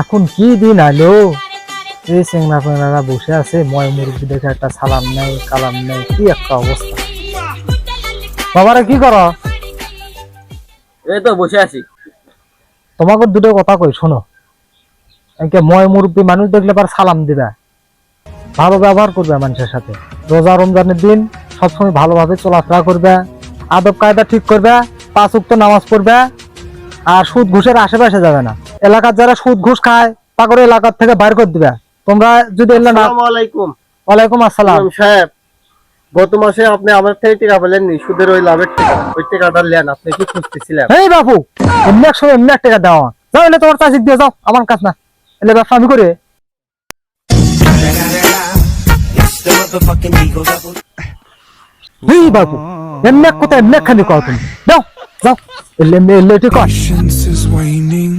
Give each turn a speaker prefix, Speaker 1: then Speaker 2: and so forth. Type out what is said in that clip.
Speaker 1: এখন কি দিন আলো, এই চেংনা পেংনারা বসে আছে, ময় মুরগি দেখে একটা সালাম নেই কালাম নেই, কি একটা অবস্থা। বাবারা কি করো?
Speaker 2: এই তো বসে আছি।
Speaker 1: তোমাকে দুটো কথা কই শোনো। একে ময় মুরব্বী মানুষ দেখলে পর সালাম দিবা, ভালো ব্যবহার করবে মানুষের সাথে। রোজা রমজানের দিন সবসময় ভালোভাবে চলাফেরা করবে, আদব কায়দা ঠিক করবে, 5 ওয়াক্ত নামাজ পড়বে, আর সুদ ঘুষের আশেপাশে যাবে না। এলাকার যারা সুদ ঘুষ খায় তাকে এলাকার থেকে বাইর করে দিবে। তোমরা যদি এলে না।
Speaker 2: আসসালামু আলাইকুম।
Speaker 1: ওয়ালাইকুম আসসালাম।
Speaker 2: ইমাম সাহেব, গত মাসে আপনি আমার থেকে টাকা পেলেননি, সুদের ওই লাভের টাকা, ওই টাকাটা নেন। আপনি কি খুঁজতেছিলেন?
Speaker 1: এই বাবু, এমনি একশো এমনি এক টাকা দেওয়া যাও, এলে তোমার চাষিক দিয়ে যাও, আমার কাজ না। এলে ব্যবসা আমি করে। এই বাবু, এমনি এক কোথায় এমনি একখানি কও তুমি, যাও যাও, এলে এলে ঠিক
Speaker 3: Patience is waning.